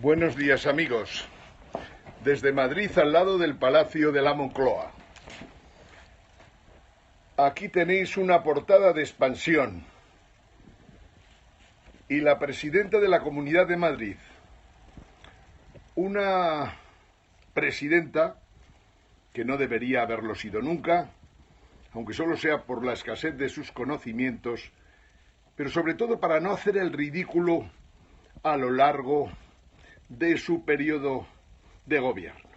Buenos días, amigos. Desde Madrid, al lado del Palacio de la Moncloa. Aquí tenéis una portada de Expansión. Y la presidenta de la Comunidad de Madrid. Una presidenta que no debería haberlo sido nunca, aunque solo sea por la escasez de sus conocimientos, pero sobre todo para no hacer el ridículo a lo largo de su periodo de gobierno.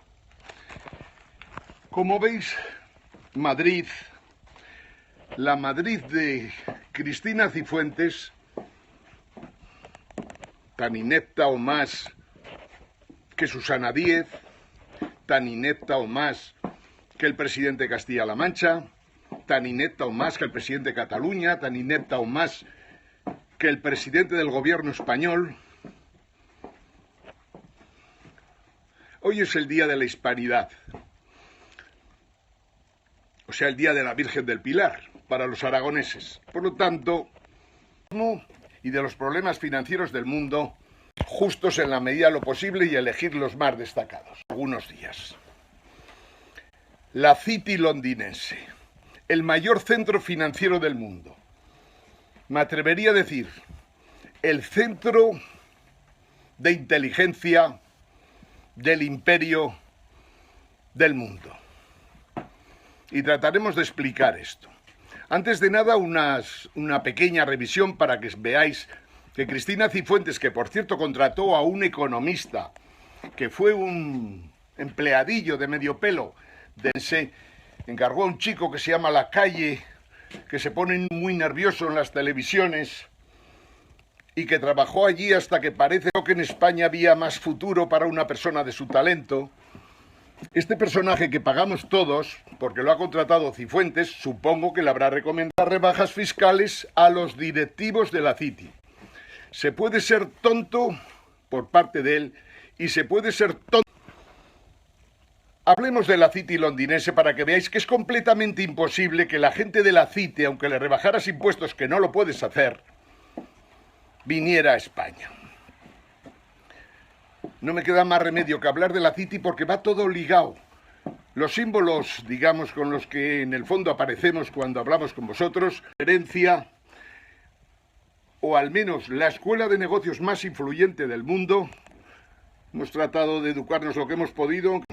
Como veis, Madrid, la Madrid de Cristina Cifuentes, tan inepta o más que Susana Díez, tan inepta o más que el presidente de Castilla-La Mancha, tan inepta o más que el presidente de Cataluña, tan inepta o más que el presidente del gobierno español. Hoy es el día de la Hispanidad, o sea, el día de la Virgen del Pilar para los aragoneses. Por lo tanto, y de los problemas financieros del mundo, justos en la medida de lo posible y elegir los más destacados. Algunos días. La City londinense, el mayor centro financiero del mundo. Me atrevería a decir, el centro de inteligencia del imperio del mundo. Y trataremos de explicar esto. Antes de nada, una pequeña revisión para que veáis que Cristina Cifuentes, que por cierto contrató a un economista, que fue un empleadillo de medio pelo, se encargó a un chico que se llama Lacalle, que se pone muy nervioso en las televisiones, y que trabajó allí hasta que parece que en España había más futuro para una persona de su talento. Este personaje que pagamos todos, porque lo ha contratado Cifuentes, supongo que le habrá recomendado rebajas fiscales a los directivos de la City. Se puede ser tonto por parte de él y se puede ser tonto. Hablemos de la City londinense para que veáis que es completamente imposible que la gente de la City, aunque le rebajaras impuestos, que no lo puedes hacer, viniera a España. No me queda más remedio que hablar de la City porque va todo ligado. Los símbolos, digamos, con los que en el fondo aparecemos cuando hablamos con vosotros, herencia, o al menos la escuela de negocios más influyente del mundo. Hemos tratado de educarnos lo que hemos podido.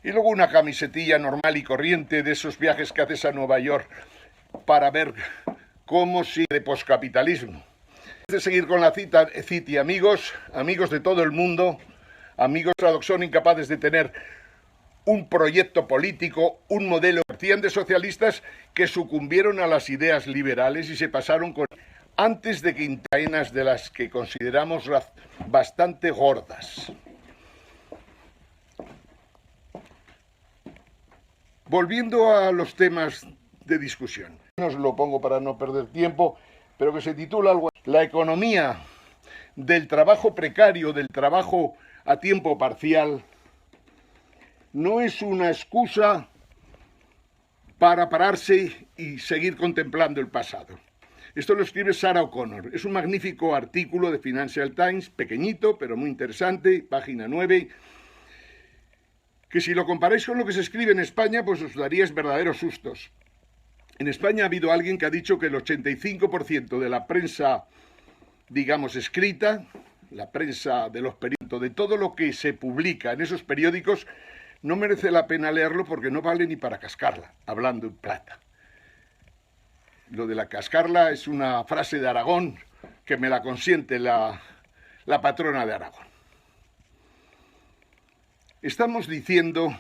Y luego una camisetilla normal y corriente de esos viajes que haces a Nueva York para ver cómo sigue de poscapitalismo. Antes de seguir con la City, amigos de todo el mundo, amigos que son incapaces de tener un proyecto político, un modelo, partían de socialistas que sucumbieron a las ideas liberales y se pasaron con antes de que cadenas de las que consideramos bastante gordas. Volviendo a los temas de discusión, os lo pongo para no perder tiempo, pero que se titula algo: la economía del trabajo precario, del trabajo a tiempo parcial, no es una excusa para pararse y seguir contemplando el pasado. Esto lo escribe Sarah O'Connor. Es un magnífico artículo de Financial Times, pequeñito, pero muy interesante, página 9, que si lo comparáis con lo que se escribe en España, pues os daríais verdaderos sustos. En España ha habido alguien que ha dicho que el 85% de la prensa, digamos, escrita, la prensa de los periódicos, de todo lo que se publica en esos periódicos, no merece la pena leerlo porque no vale ni para cascarla, hablando en plata. Lo de la cascarla es una frase de Aragón que me la consiente la patrona de Aragón. Estamos diciendo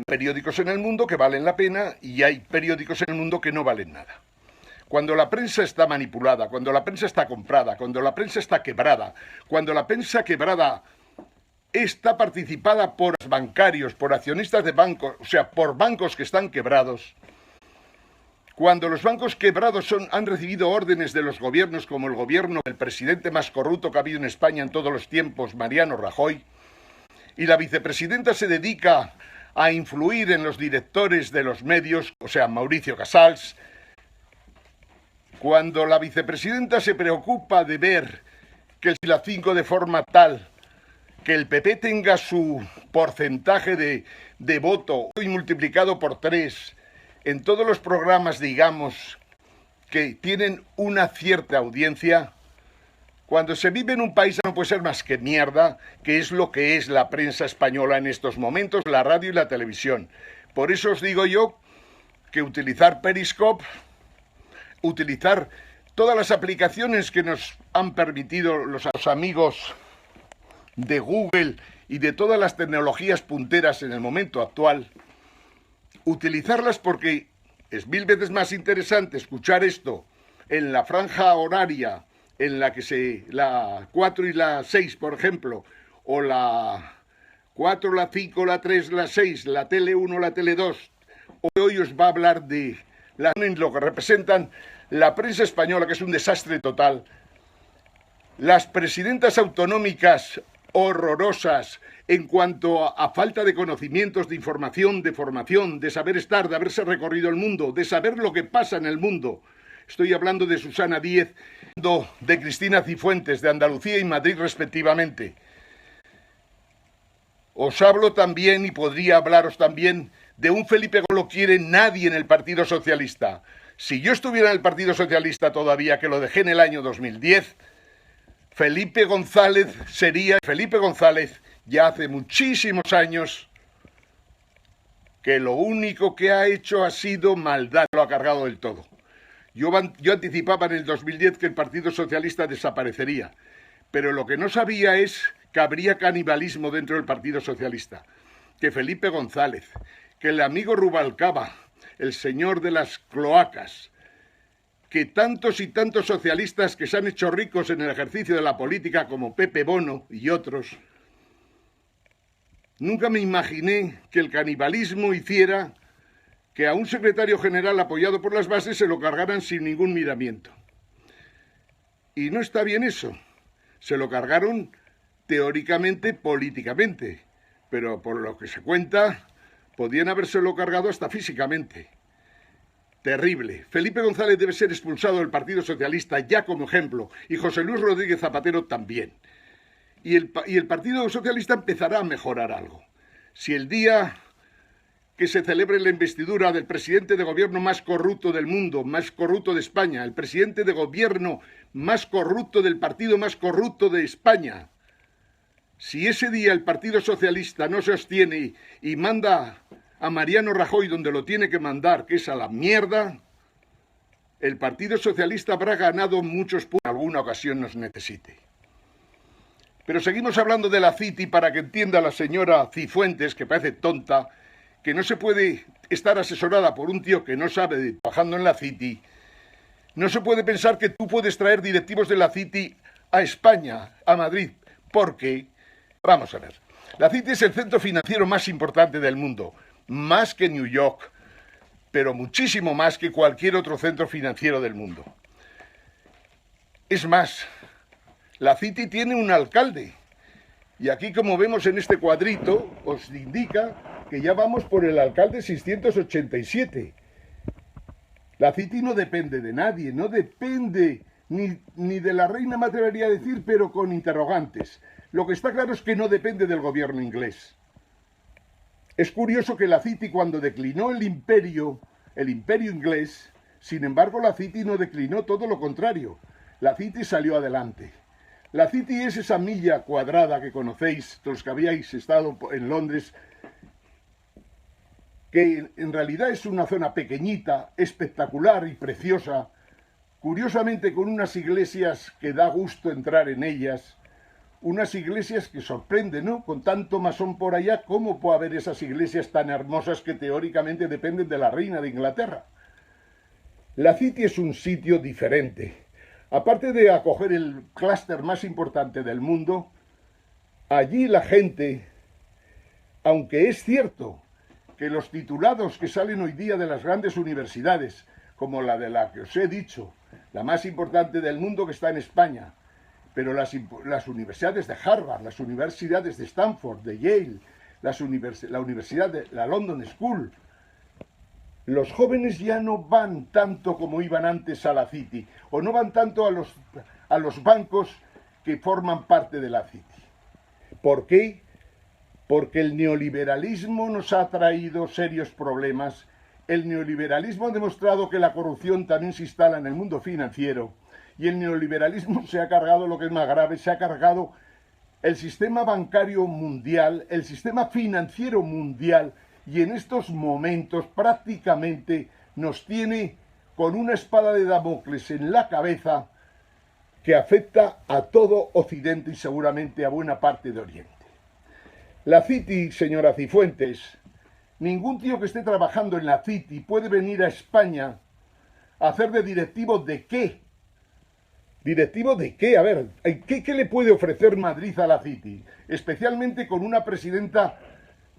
periódicos en el mundo que valen la pena y hay periódicos en el mundo que no valen nada. Cuando la prensa está manipulada, cuando la prensa está comprada, cuando la prensa está quebrada, cuando la prensa quebrada está participada por bancarios, por accionistas de bancos, o sea, por bancos que están quebrados, cuando los bancos quebrados han recibido órdenes de los gobiernos, como el gobierno del presidente más corrupto que ha habido en España en todos los tiempos, Mariano Rajoy, y la vicepresidenta se dedica a influir en los directores de los medios, o sea, Mauricio Casals, cuando la vicepresidenta se preocupa de ver que la 5 de forma tal que el PP tenga su porcentaje de voto y multiplicado por 3 en todos los programas, digamos, que tienen una cierta audiencia, cuando se vive en un país no puede ser más que mierda, que es lo que es la prensa española en estos momentos, la radio y la televisión. Por eso os digo yo que utilizar Periscope, utilizar todas las aplicaciones que nos han permitido los amigos de Google y de todas las tecnologías punteras en el momento actual, utilizarlas porque es 1000 veces más interesante escuchar esto en la franja horaria en la que la 4 y la 6, por ejemplo, o la 4, la 5, la 3, la 6, la tele 1, la tele 2. Hoy os va a hablar de lo que representan la prensa española, que es un desastre total, las presidentas autonómicas horrorosas en cuanto a falta de conocimientos, de información, de formación, de saber estar, de haberse recorrido el mundo, de saber lo que pasa en el mundo. Estoy hablando de Susana Díez, de Cristina Cifuentes, de Andalucía y Madrid respectivamente. Os hablo también, y podría hablaros también, de un Felipe que no lo quiere nadie en el Partido Socialista. Si yo estuviera en el Partido Socialista todavía, que lo dejé en el año 2010, Felipe González ya hace muchísimos años que lo único que ha hecho ha sido maldad, lo ha cargado del todo. Yo anticipaba en el 2010 que el Partido Socialista desaparecería, pero lo que no sabía es que habría canibalismo dentro del Partido Socialista, que Felipe González, que el amigo Rubalcaba, el señor de las cloacas, que tantos y tantos socialistas que se han hecho ricos en el ejercicio de la política, como Pepe Bono y otros, nunca me imaginé que el canibalismo hiciera que a un secretario general apoyado por las bases se lo cargaran sin ningún miramiento. Y no está bien eso. Se lo cargaron teóricamente, políticamente, pero por lo que se cuenta, podían habérselo cargado hasta físicamente. Terrible. Felipe González debe ser expulsado del Partido Socialista ya como ejemplo, y José Luis Rodríguez Zapatero también. Y el Partido Socialista empezará a mejorar algo. Si el día que se celebre la investidura del presidente de gobierno más corrupto del mundo, más corrupto de España, el presidente de gobierno más corrupto del partido más corrupto de España, si ese día el Partido Socialista no se sostiene y manda a Mariano Rajoy donde lo tiene que mandar, que es a la mierda, el Partido Socialista habrá ganado muchos puntos, en alguna ocasión nos necesite. Pero seguimos hablando de la Citi para que entienda la señora Cifuentes, que parece tonta, que no se puede estar asesorada por un tío que no sabe trabajando en la Citi. No se puede pensar que tú puedes traer directivos de la Citi a España, a Madrid, porque, vamos a ver, la Citi es el centro financiero más importante del mundo, más que New York, pero muchísimo más que cualquier otro centro financiero del mundo. Es más, la Citi tiene un alcalde, y aquí, como vemos en este cuadrito, os indica que ya vamos por el alcalde 687. La Citi no depende de nadie, no depende ni de la reina, me atrevería a decir, pero con interrogantes. Lo que está claro es que no depende del gobierno inglés. Es curioso que la Citi, cuando declinó el imperio inglés, sin embargo la Citi no declinó, todo lo contrario. La Citi salió adelante. La Citi es esa milla cuadrada que conocéis, los que habíais estado en Londres, que en realidad es una zona pequeñita, espectacular y preciosa, curiosamente con unas iglesias que da gusto entrar en ellas, unas iglesias que sorprenden, ¿no? Con tanto masón por allá, ¿cómo puede haber esas iglesias tan hermosas que teóricamente dependen de la reina de Inglaterra? La Citi es un sitio diferente. Aparte de acoger el clúster más importante del mundo, allí la gente, aunque es cierto que los titulados que salen hoy día de las grandes universidades, como la de la que os he dicho, la más importante del mundo que está en España, pero las universidades de Harvard, las universidades de Stanford, de Yale, la universidad de la London School, los jóvenes ya no van tanto como iban antes a la Citi, o no van tanto a los bancos que forman parte de la City. ¿Por qué? Porque el neoliberalismo nos ha traído serios problemas. El neoliberalismo ha demostrado que la corrupción también se instala en el mundo financiero. Y el neoliberalismo se ha cargado, lo que es más grave, se ha cargado el sistema bancario mundial, el sistema financiero mundial, y en estos momentos prácticamente nos tiene con una espada de Damocles en la cabeza que afecta a todo Occidente y seguramente a buena parte de Oriente. La City, señora Cifuentes, ningún tío que esté trabajando en la City puede venir a España a hacer de directivo de qué. ¿Directivo de qué? A ver, ¿qué le puede ofrecer Madrid a la City? Especialmente con una presidenta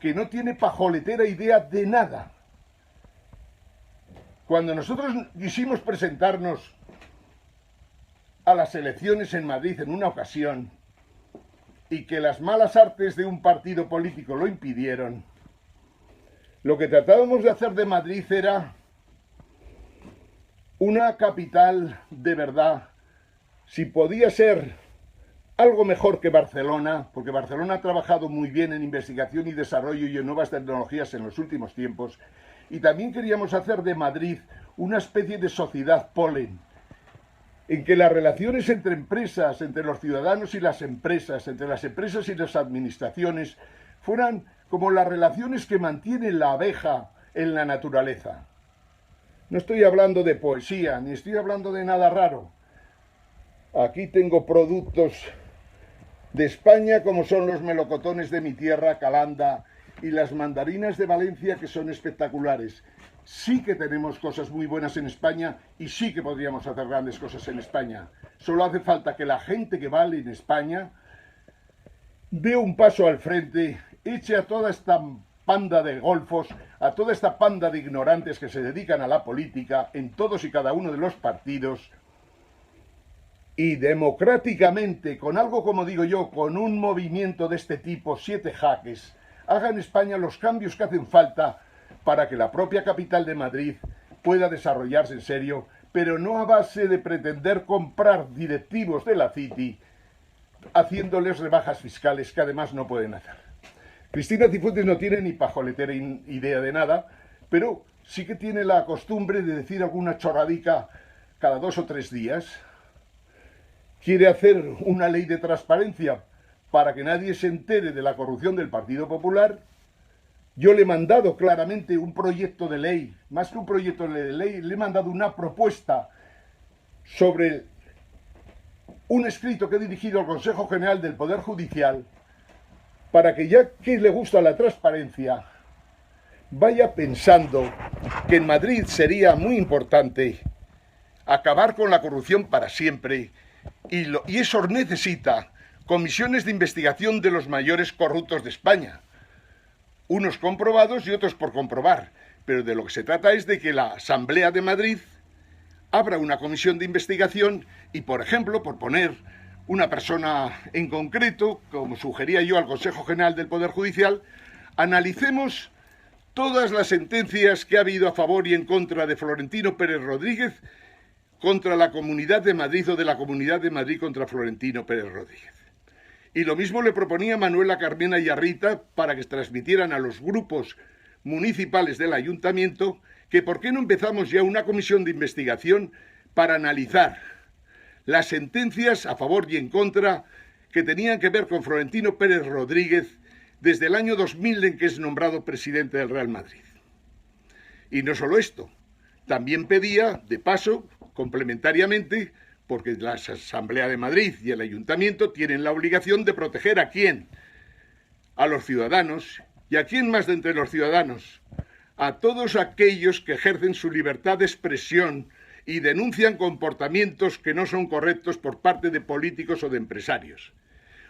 que no tiene pajoletera idea de nada. Cuando nosotros quisimos presentarnos a las elecciones en Madrid en una ocasión y que las malas artes de un partido político lo impidieron, lo que tratábamos de hacer de Madrid era una capital de verdad. Si podía ser algo mejor que Barcelona, porque Barcelona ha trabajado muy bien en investigación y desarrollo y en nuevas tecnologías en los últimos tiempos, y también queríamos hacer de Madrid una especie de sociedad polen, en que las relaciones entre empresas, entre los ciudadanos y las empresas, entre las empresas y las administraciones, fueran como las relaciones que mantiene la abeja en la naturaleza. No estoy hablando de poesía, ni estoy hablando de nada raro. Aquí tengo productos de España como son los melocotones de mi tierra, Calanda, y las mandarinas de Valencia, que son espectaculares. Sí que tenemos cosas muy buenas en España y sí que podríamos hacer grandes cosas en España. Solo hace falta que la gente que vale en España dé un paso al frente, eche a toda esta panda de golfos, a toda esta panda de ignorantes que se dedican a la política en todos y cada uno de los partidos, y democráticamente, con algo como digo yo, con un movimiento de este tipo, 7 jaques, haga en España los cambios que hacen falta para que la propia capital de Madrid pueda desarrollarse en serio, pero no a base de pretender comprar directivos de la City, haciéndoles rebajas fiscales que además no pueden hacer. Cristina Cifuentes no tiene ni pajoletera idea de nada, pero sí que tiene la costumbre de decir alguna chorradica cada 2 o 3 días. Quiere hacer una ley de transparencia para que nadie se entere de la corrupción del Partido Popular. Yo le he mandado claramente un proyecto de ley, más que un proyecto de ley, le he mandado una propuesta sobre un escrito que he dirigido al Consejo General del Poder Judicial para que, ya que le gusta la transparencia, vaya pensando que en Madrid sería muy importante acabar con la corrupción para siempre. Y eso necesita comisiones de investigación de los mayores corruptos de España, unos comprobados y otros por comprobar, pero de lo que se trata es de que la Asamblea de Madrid abra una comisión de investigación y, por ejemplo, por poner una persona en concreto, como sugería yo al Consejo General del Poder Judicial, analicemos todas las sentencias que ha habido a favor y en contra de Florentino Pérez Rodríguez contra la Comunidad de Madrid o de la Comunidad de Madrid contra Florentino Pérez Rodríguez. Y lo mismo le proponía Manuela Carmena y a Rita para que transmitieran a los grupos municipales del ayuntamiento que por qué no empezamos ya una comisión de investigación para analizar las sentencias a favor y en contra que tenían que ver con Florentino Pérez Rodríguez desde el año 2000 en que es nombrado presidente del Real Madrid. Y no solo esto, también pedía, de paso, complementariamente, porque la Asamblea de Madrid y el Ayuntamiento tienen la obligación de proteger ¿a quién? A los ciudadanos. ¿Y a quién más de entre los ciudadanos? A todos aquellos que ejercen su libertad de expresión y denuncian comportamientos que no son correctos por parte de políticos o de empresarios.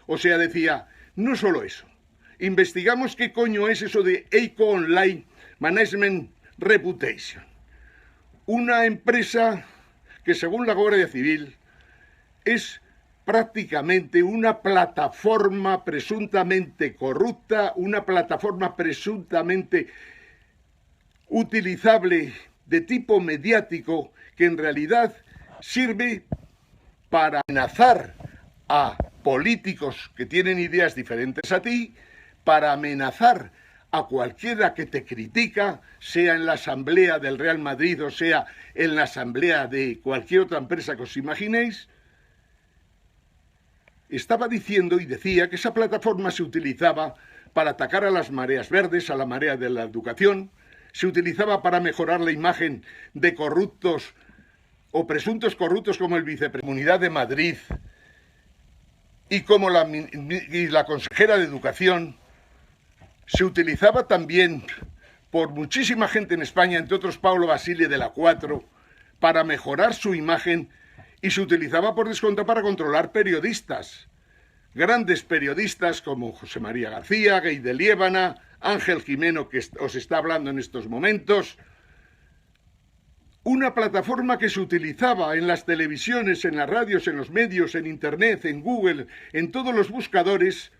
O sea, decía, no solo eso, investigamos qué coño es eso de EICO Online Management Reputation. Una empresa que, según la Guardia Civil, es prácticamente una plataforma presuntamente corrupta, una plataforma presuntamente utilizable de tipo mediático que en realidad sirve para amenazar a políticos que tienen ideas diferentes a ti para amenazar a cualquiera que te critica, sea en la asamblea del Real Madrid o sea en la asamblea de cualquier otra empresa que os imaginéis. Estaba diciendo y decía que esa plataforma se utilizaba para atacar a las mareas verdes, a la marea de la educación, se utilizaba para mejorar la imagen de corruptos o presuntos corruptos como el vicepresidente de Madrid y como la consejera de Educación. Se utilizaba también por muchísima gente en España, entre otros Pablo Basile de la 4, para mejorar su imagen, y se utilizaba por descontado para controlar periodistas. Grandes periodistas como José María García, Gay de Liébana, Ángel Jimeno, que os está hablando en estos momentos. Una plataforma que se utilizaba en las televisiones, en las radios, en los medios, en Internet, en Google, en todos los buscadores,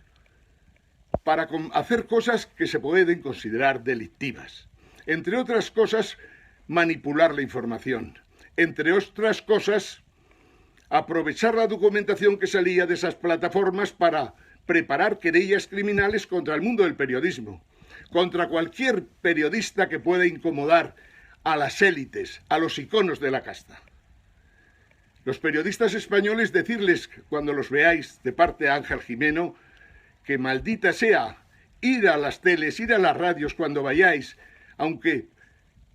para hacer cosas que se pueden considerar delictivas. Entre otras cosas, manipular la información. Entre otras cosas, aprovechar la documentación que salía de esas plataformas para preparar querellas criminales contra el mundo del periodismo, contra cualquier periodista que pueda incomodar a las élites, a los iconos de la casta. Los periodistas españoles, decirles cuando los veáis de parte de Ángel Jimeno, que maldita sea ir a las teles, ir a las radios cuando vayáis, aunque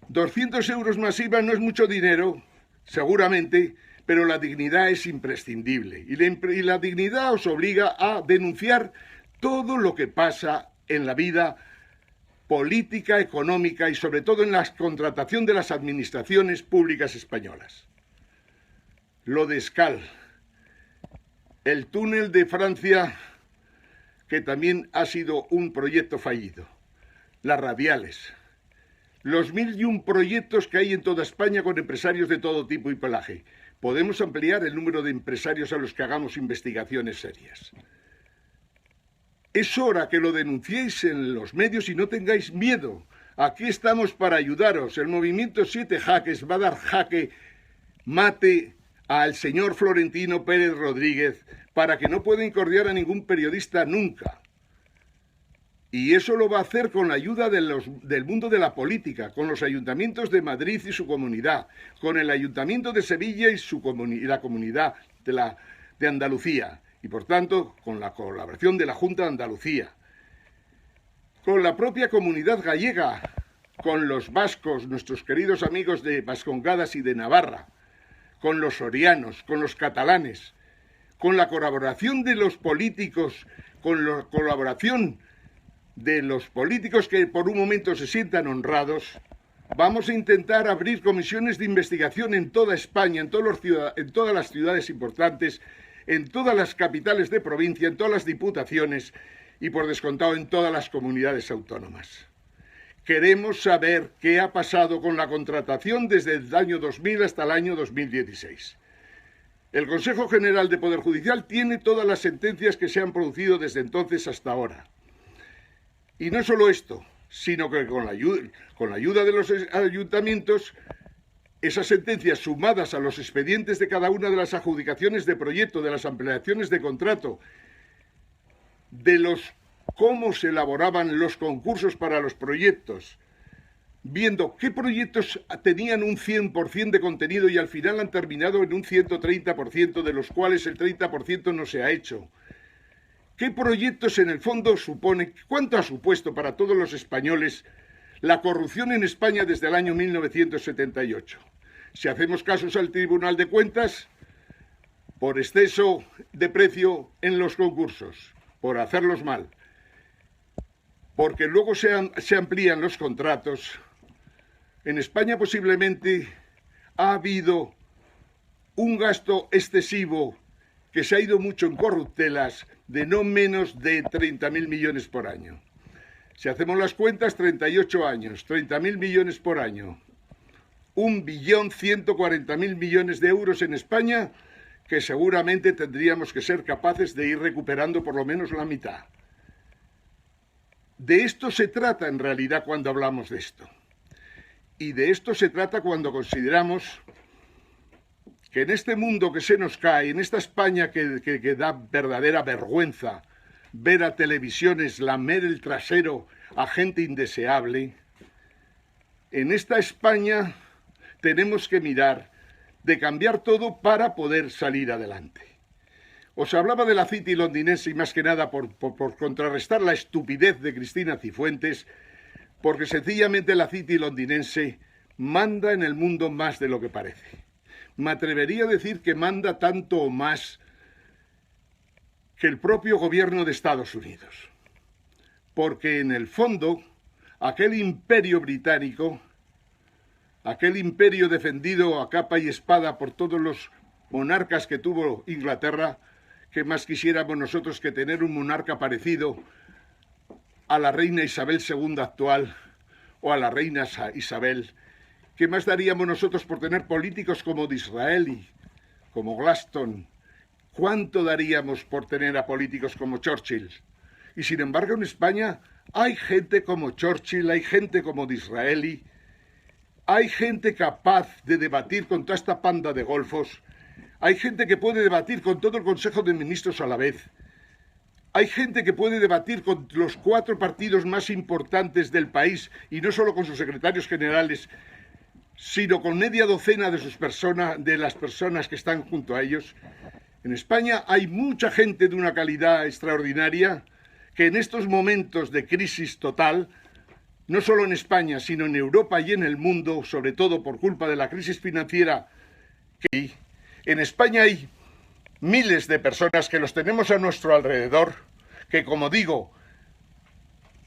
200 euros más IVA no es mucho dinero, seguramente, pero la dignidad es imprescindible. Y la dignidad os obliga a denunciar todo lo que pasa en la vida política, económica y sobre todo en la contratación de las administraciones públicas españolas. Lo de Escal, el túnel de Francia, que también ha sido un proyecto fallido, las radiales, los 1001 proyectos que hay en toda España con empresarios de todo tipo y pelaje. Podemos ampliar el número de empresarios a los que hagamos investigaciones serias. Es hora que lo denunciéis en los medios y no tengáis miedo. Aquí estamos para ayudaros. El movimiento 7 Jaques va a dar jaque mate al señor Florentino Pérez Rodríguez para que no pueda incordiar a ningún periodista nunca. Y eso lo va a hacer con la ayuda del mundo de la política, con los ayuntamientos de Madrid y su comunidad, con el ayuntamiento de Sevilla y la comunidad de Andalucía, y por tanto con la colaboración de la Junta de Andalucía, con la propia comunidad gallega, con los vascos, nuestros queridos amigos de Vascongadas y de Navarra, con los sorianos, con los catalanes, con la colaboración de los políticos, con la colaboración de los políticos que por un momento se sientan honrados. Vamos a intentar abrir comisiones de investigación en toda España, en todas las ciudades importantes, en todas las capitales de provincia, en todas las diputaciones y, por descontado, en todas las comunidades autónomas. Queremos saber qué ha pasado con la contratación desde el año 2000 hasta el año 2016. El Consejo General de Poder Judicial tiene todas las sentencias que se han producido desde entonces hasta ahora. Y no solo esto, sino que con la ayuda de los ayuntamientos, esas sentencias sumadas a los expedientes de cada una de las adjudicaciones de proyecto, de las ampliaciones de contrato, de cómo se elaboraban los concursos para los proyectos, viendo qué proyectos tenían un 100% de contenido y al final han terminado en un 130%, de los cuales el 30% no se ha hecho. ¿Qué proyectos en el fondo supone? ¿Cuánto ha supuesto para todos los españoles la corrupción en España desde el año 1978? Si hacemos casos al Tribunal de Cuentas, por exceso de precio en los concursos, por hacerlos mal, porque luego se amplían los contratos. En España posiblemente ha habido un gasto excesivo que se ha ido mucho en corruptelas de no menos de 30.000 millones por año. Si hacemos las cuentas, 38 años, 30.000 millones por año, 1.140.000 millones de euros en España, que seguramente tendríamos que ser capaces de ir recuperando por lo menos la mitad. De esto se trata en realidad cuando hablamos de esto. Y de esto se trata cuando consideramos que en este mundo que se nos cae, en esta España que da verdadera vergüenza ver a televisiones lamer el trasero a gente indeseable, en esta España tenemos que mirar de cambiar todo para poder salir adelante. Os hablaba de la City londinense y más que nada por contrarrestar la estupidez de Cristina Cifuentes, porque sencillamente la City londinense manda en el mundo más de lo que parece. Me atrevería a decir que manda tanto o más que el propio gobierno de Estados Unidos. Porque en el fondo, aquel imperio británico, aquel imperio defendido a capa y espada por todos los monarcas que tuvo Inglaterra, ¿qué más quisiéramos nosotros que tener un monarca parecido a la reina Isabel II actual o a la reina Isabel? ¿Qué más daríamos nosotros por tener políticos como Disraeli, como Gladstone? ¿Cuánto daríamos por tener a políticos como Churchill? Y sin embargo en España hay gente como Churchill, hay gente como Disraeli, hay gente capaz de debatir con toda esta panda de golfos, hay gente que puede debatir con todo el Consejo de Ministros a la vez, hay gente que puede debatir con los 4 partidos más importantes del país y no solo con sus secretarios generales, sino con media docena de las personas que están junto a ellos. En España hay mucha gente de una calidad extraordinaria que en estos momentos de crisis total, no solo en España, sino en Europa y en el mundo, sobre todo por culpa de la crisis financiera que hay, en España hay miles de personas que los tenemos a nuestro alrededor, que como digo,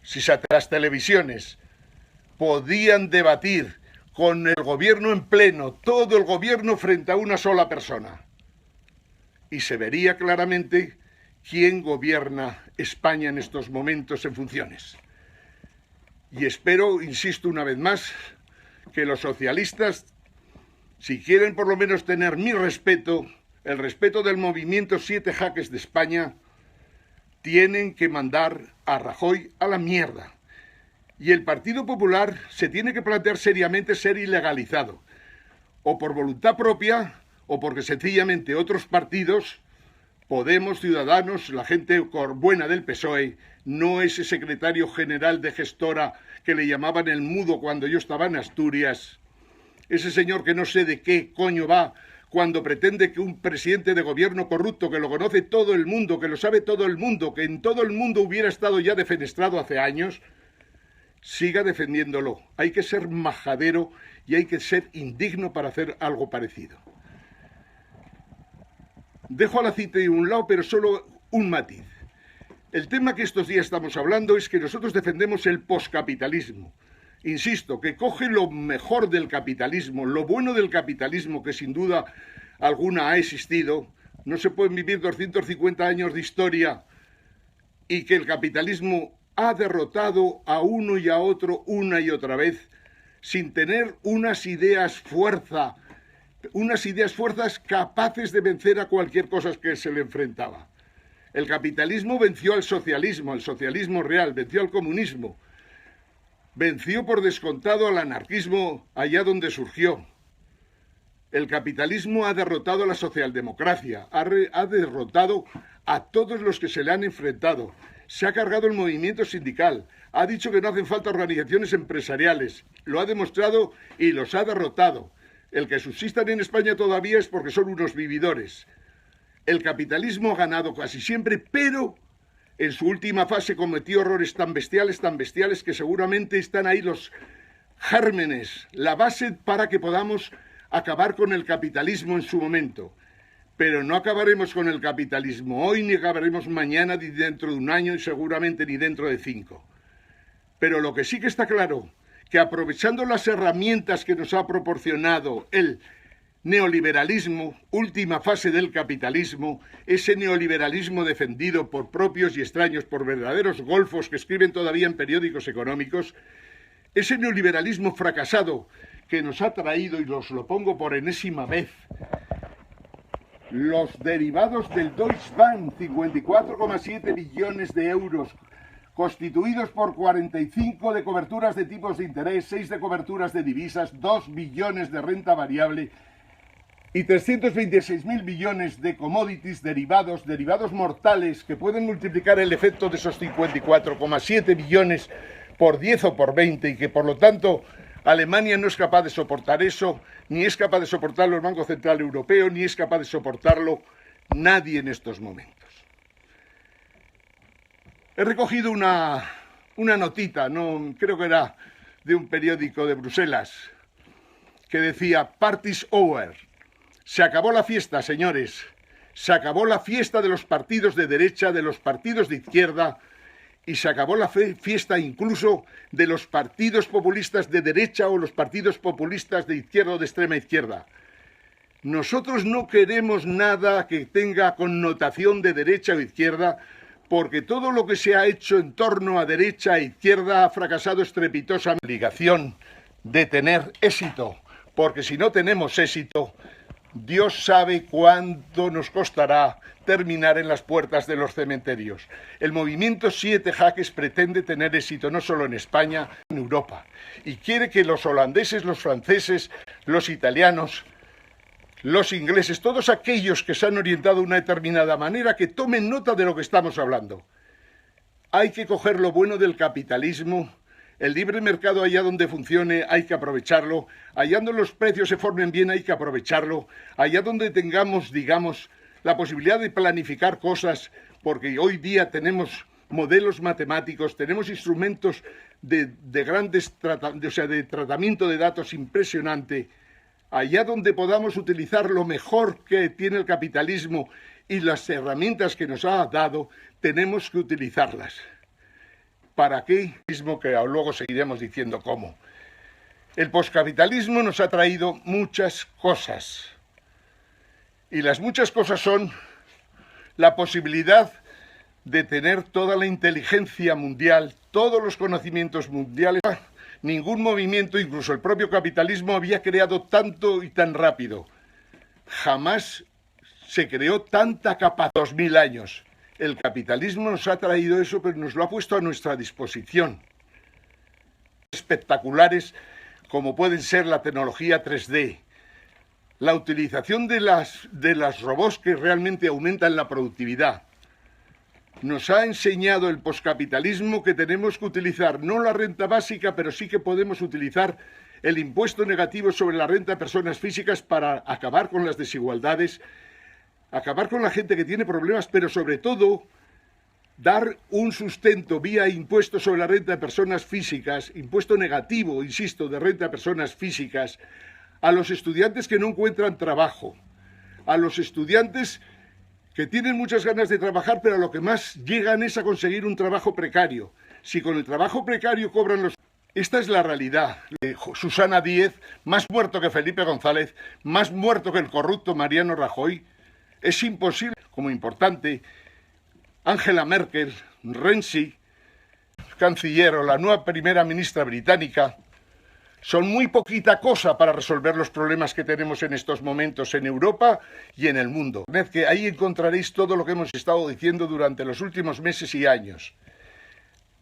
si las televisiones podían debatir con el gobierno en pleno, todo el gobierno frente a una sola persona, y se vería claramente quién gobierna España en estos momentos en funciones. Y espero, insisto una vez más, que los socialistas, si quieren por lo menos tener mi respeto, el respeto del movimiento 7 Jaques de España, tienen que mandar a Rajoy a la mierda. Y el Partido Popular se tiene que plantear seriamente ser ilegalizado, o por voluntad propia, o porque sencillamente otros partidos, Podemos, Ciudadanos, la gente buena del PSOE, no ese secretario general de gestora que le llamaban el mudo cuando yo estaba en Asturias, ese señor que no sé de qué coño va cuando pretende que un presidente de gobierno corrupto, que lo conoce todo el mundo, que lo sabe todo el mundo, que en todo el mundo hubiera estado ya defenestrado hace años, siga defendiéndolo. Hay que ser majadero y hay que ser indigno para hacer algo parecido. Dejo a la City de un lado, pero solo un matiz. El tema que estos días estamos hablando es que nosotros defendemos el poscapitalismo. Insisto, que coge lo mejor del capitalismo, lo bueno del capitalismo, que sin duda alguna ha existido. No se pueden vivir 250 años de historia y que el capitalismo ha derrotado a uno y a otro una y otra vez sin tener unas ideas fuerzas capaces de vencer a cualquier cosa que se le enfrentaba. El capitalismo venció al socialismo, el socialismo real, venció al comunismo, venció por descontado al anarquismo allá donde surgió. El capitalismo ha derrotado a la socialdemocracia, ha derrotado a todos los que se le han enfrentado, se ha cargado el movimiento sindical, ha dicho que no hacen falta organizaciones empresariales, lo ha demostrado y los ha derrotado. El que subsistan en España todavía es porque son unos vividores. El capitalismo ha ganado casi siempre, pero en su última fase cometió errores tan bestiales que seguramente están ahí los gérmenes, la base para que podamos acabar con el capitalismo en su momento. Pero no acabaremos con el capitalismo hoy, ni acabaremos mañana, ni dentro de un año, y seguramente ni dentro de 5. Pero lo que sí que está claro, que aprovechando las herramientas que nos ha proporcionado el neoliberalismo, última fase del capitalismo, ese neoliberalismo defendido por propios y extraños, por verdaderos golfos que escriben todavía en periódicos económicos, ese neoliberalismo fracasado que nos ha traído, y os lo pongo por enésima vez, los derivados del Deutsche Bank, 54,7 billones de euros, constituidos por 45 de coberturas de tipos de interés, 6 de coberturas de divisas, 2 billones de renta variable, y 326.000 billones de commodities derivados mortales que pueden multiplicar el efecto de esos 54,7 billones por 10 o por 20 y que por lo tanto Alemania no es capaz de soportar eso, ni es capaz de soportarlo el Banco Central Europeo, ni es capaz de soportarlo nadie en estos momentos. He recogido una notita, creo que era de un periódico de Bruselas, que decía "Party's over". Se acabó la fiesta, señores. Se acabó la fiesta de los partidos de derecha, de los partidos de izquierda, y se acabó la fiesta incluso de los partidos populistas de derecha o los partidos populistas de izquierda o de extrema izquierda. Nosotros no queremos nada que tenga connotación de derecha o izquierda, porque todo lo que se ha hecho en torno a derecha e izquierda ha fracasado estrepitosamente. Obligación de tener éxito, porque si no tenemos éxito, Dios sabe cuánto nos costará terminar en las puertas de los cementerios. El movimiento 7 Jaques pretende tener éxito no solo en España, en Europa, y quiere que los holandeses, los franceses, los italianos, los ingleses, todos aquellos que se han orientado de una determinada manera, que tomen nota de lo que estamos hablando. Hay que coger lo bueno del capitalismo. El libre mercado, allá donde funcione, hay que aprovecharlo. Allá donde los precios se formen bien, hay que aprovecharlo. Allá donde tengamos, digamos, la posibilidad de planificar cosas, porque hoy día tenemos modelos matemáticos, tenemos instrumentos de tratamiento de datos impresionante. Allá donde podamos utilizar lo mejor que tiene el capitalismo y las herramientas que nos ha dado, tenemos que utilizarlas. ¿Para qué? Mismo que luego seguiremos diciendo cómo. El poscapitalismo nos ha traído muchas cosas. Y las muchas cosas son la posibilidad de tener toda la inteligencia mundial, todos los conocimientos mundiales. Ningún movimiento, incluso el propio capitalismo, había creado tanto y tan rápido. Jamás se creó tanta capacidad. 2000 años. El capitalismo nos ha traído eso, pero nos lo ha puesto a nuestra disposición. Espectaculares como pueden ser la tecnología 3D, la utilización de las robots que realmente aumentan la productividad. Nos ha enseñado el poscapitalismo que tenemos que utilizar no la renta básica, pero sí que podemos utilizar el impuesto negativo sobre la renta de personas físicas para acabar con las desigualdades, acabar con la gente que tiene problemas, pero sobre todo dar un sustento vía impuesto sobre la renta de personas físicas, impuesto negativo, insisto, de renta de personas físicas, a los estudiantes que no encuentran trabajo, a los estudiantes que tienen muchas ganas de trabajar, pero a lo que más llegan es a conseguir un trabajo precario. Si con el trabajo precario cobran los... Esta es la realidad. Susana Díez, más muerto que Felipe González, más muerto que el corrupto Mariano Rajoy. Es imposible, como importante, Angela Merkel, Renzi, canciller o la nueva primera ministra británica, son muy poquita cosa para resolver los problemas que tenemos en estos momentos en Europa y en el mundo. Que ahí encontraréis todo lo que hemos estado diciendo durante los últimos meses y años.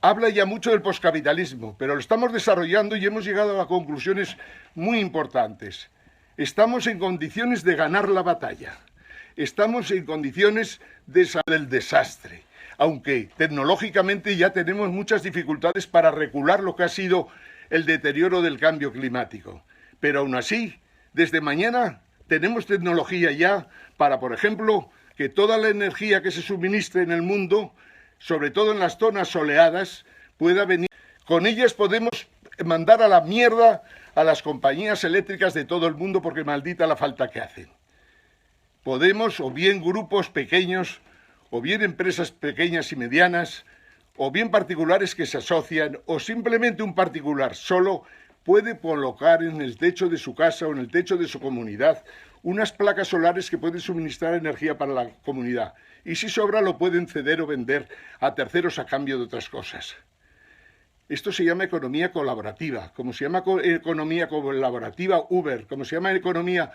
Habla ya mucho del poscapitalismo, pero lo estamos desarrollando y hemos llegado a conclusiones muy importantes. Estamos en condiciones de ganar la batalla. Estamos en condiciones de salir del desastre, aunque tecnológicamente ya tenemos muchas dificultades para regular lo que ha sido el deterioro del cambio climático. Pero aún así, desde mañana tenemos tecnología ya para, por ejemplo, que toda la energía que se suministre en el mundo, sobre todo en las zonas soleadas, pueda venir. Con ellas podemos mandar a la mierda a las compañías eléctricas de todo el mundo porque maldita la falta que hacen. Podemos, o bien grupos pequeños, o bien empresas pequeñas y medianas, o bien particulares que se asocian, o simplemente un particular solo puede colocar en el techo de su casa o en el techo de su comunidad unas placas solares que pueden suministrar energía para la comunidad. Y si sobra lo pueden ceder o vender a terceros a cambio de otras cosas. Esto se llama economía colaborativa, como se llama economía colaborativa Uber, como se llama economía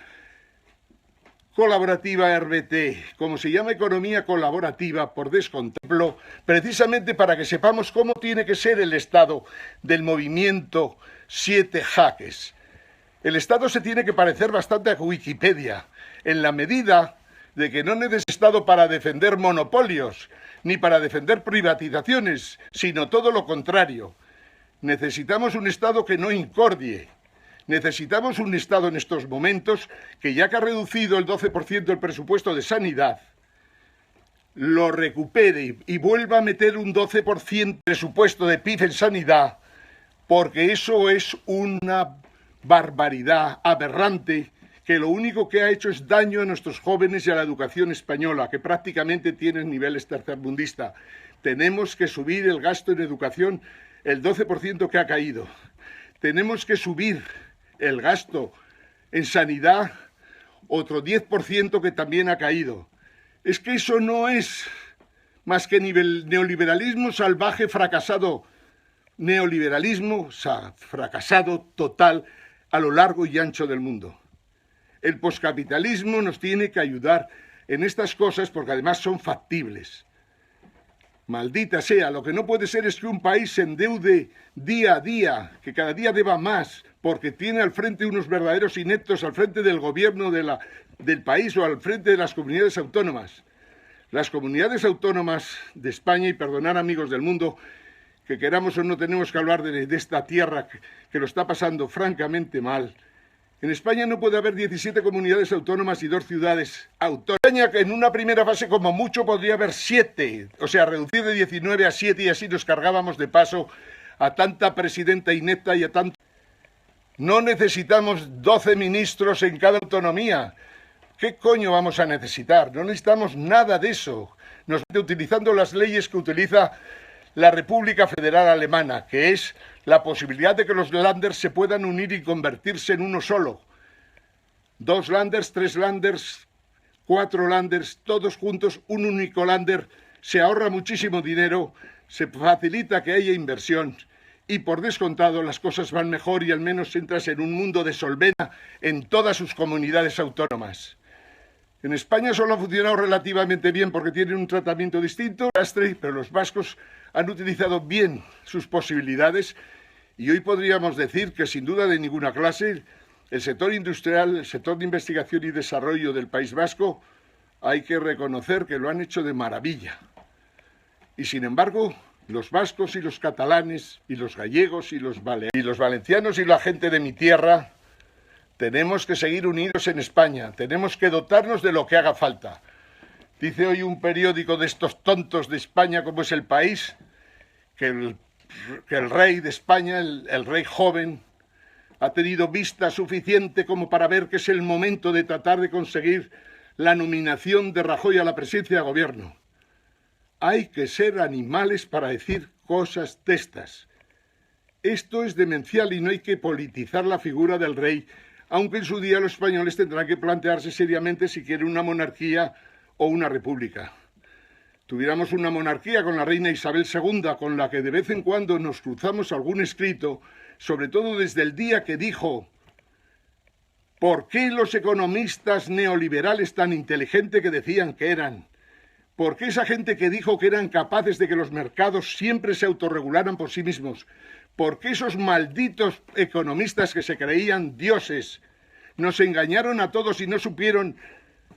colaborativa RBT, como se llama economía colaborativa por descontemplo, precisamente para que sepamos cómo tiene que ser el estado del movimiento 7 Jaques. El estado se tiene que parecer bastante a Wikipedia. en la medida de que no necesitamos Estado para defender monopolios, ni para defender privatizaciones, sino todo lo contrario. Necesitamos un Estado que no incordie. Necesitamos un Estado en estos momentos que, ya que ha reducido el 12% del presupuesto de sanidad, lo recupere y vuelva a meter un 12% de presupuesto de PIB en sanidad, porque eso es una barbaridad aberrante que lo único que ha hecho es daño a nuestros jóvenes y a la educación española, que prácticamente tiene niveles tercermundistas. Tenemos que subir el gasto en educación el 12% que ha caído. Tenemos que subir el gasto en sanidad otro 10% que también ha caído. Es que eso no es más que neoliberalismo salvaje fracasado. Neoliberalismo fracasado total a lo largo y ancho del mundo. El poscapitalismo nos tiene que ayudar en estas cosas porque además son factibles. Maldita sea, lo que no puede ser es que un país se endeude día a día, que cada día deba más, porque tiene al frente unos verdaderos ineptos al frente del gobierno del país o al frente de las comunidades autónomas. Las comunidades autónomas de España, y perdonad amigos del mundo, que queramos o no tenemos que hablar de esta tierra que lo está pasando francamente mal. En España no puede haber 17 comunidades autónomas y 2 ciudades autónomas. En España, en una primera fase, como mucho, podría haber 7. O sea, reducir de 19 a 7 y así nos cargábamos de paso a tanta presidenta inepta y a tanto... No necesitamos 12 ministros en cada autonomía. ¿Qué coño vamos a necesitar? No necesitamos nada de eso. Utilizando las leyes que utiliza la República Federal Alemana, que es la posibilidad de que los Länders se puedan unir y convertirse en uno solo. 2 Länders, 3 Länders, 4 Länders, todos juntos, un único Länder. Se ahorra muchísimo dinero, se facilita que haya inversión y por descontado las cosas van mejor y al menos entras en un mundo de solvencia en todas sus comunidades autónomas. En España solo ha funcionado relativamente bien porque tienen un tratamiento distinto, pero los vascos han utilizado bien sus posibilidades y hoy podríamos decir que sin duda de ninguna clase el sector industrial, el sector de investigación y desarrollo del País Vasco hay que reconocer que lo han hecho de maravilla. Y sin embargo, los vascos y los catalanes y los gallegos y los valencianos y la gente de mi tierra tenemos que seguir unidos en España, tenemos que dotarnos de lo que haga falta. Dice hoy un periódico de estos tontos de España, como es El País, que el rey de España, el rey joven, ha tenido vista suficiente como para ver que es el momento de tratar de conseguir la nominación de Rajoy a la presidencia de gobierno. Hay que ser animales para decir cosas de estas. Esto es demencial y no hay que politizar la figura del rey, aunque en su día los españoles tendrán que plantearse seriamente si quieren una monarquía o una república. Tuviéramos una monarquía con la reina Isabel II, con la que de vez en cuando nos cruzamos algún escrito, sobre todo desde el día que dijo ¿por qué los economistas neoliberales tan inteligentes que decían que eran? ¿Por qué esa gente que dijo que eran capaces de que los mercados siempre se autorregularan por sí mismos? ¿Por qué esos malditos economistas que se creían dioses nos engañaron a todos y no supieron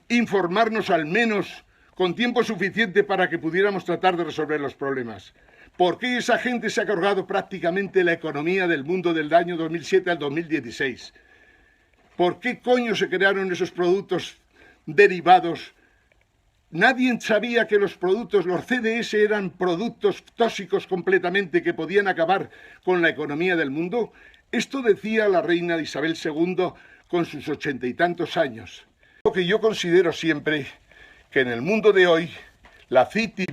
informarnos al menos con tiempo suficiente para que pudiéramos tratar de resolver los problemas? ¿Por qué esa gente se ha cargado prácticamente la economía del mundo del año 2007 al 2016? ¿Por qué coño se crearon esos productos derivados? Nadie sabía que los CDS eran productos tóxicos completamente que podían acabar con la economía del mundo. Esto decía la reina Isabel II con sus 80 y tantos años. Lo que yo considero siempre que en el mundo de hoy la City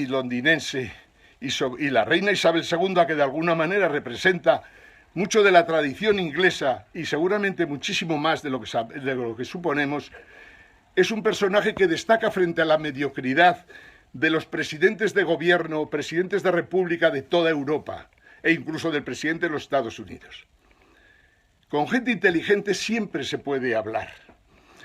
londinense y la reina Isabel II, que de alguna manera representa mucho de la tradición inglesa y seguramente muchísimo más de lo que suponemos, es un personaje que destaca frente a la mediocridad de los presidentes de gobierno, presidentes de república de toda Europa e incluso del presidente de los Estados Unidos. Con gente inteligente siempre se puede hablar.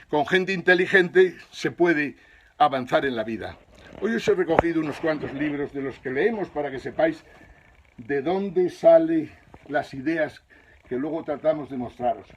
Con gente inteligente se puede avanzar en la vida. Hoy os he recogido unos cuantos libros de los que leemos para que sepáis de dónde salen las ideas que luego tratamos de mostraros.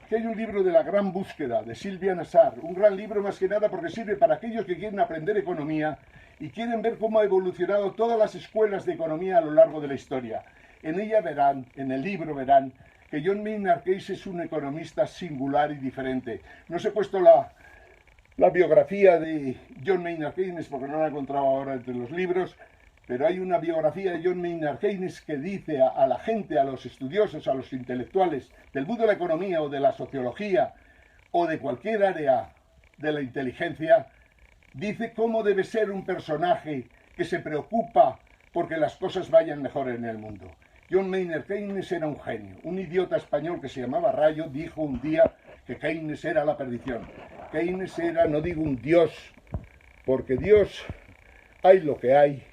Que hay un libro de La Gran Búsqueda, de Sylvia Nasar, un gran libro más que nada porque sirve para aquellos que quieren aprender economía y quieren ver cómo ha evolucionado todas las escuelas de economía a lo largo de la historia. En ella verán, en el libro verán, que John Maynard Keynes es un economista singular y diferente. No os he puesto la biografía de John Maynard Keynes porque no la he encontrado ahora entre los libros, pero hay una biografía de John Maynard Keynes que dice a la gente, a los estudiosos, a los intelectuales del mundo de la economía o de la sociología o de cualquier área de la inteligencia, dice cómo debe ser un personaje que se preocupa porque las cosas vayan mejor en el mundo. John Maynard Keynes era un genio. Un idiota español que se llamaba Rayo dijo un día que Keynes era la perdición. Keynes era, no digo un dios, porque Dios hay lo que hay.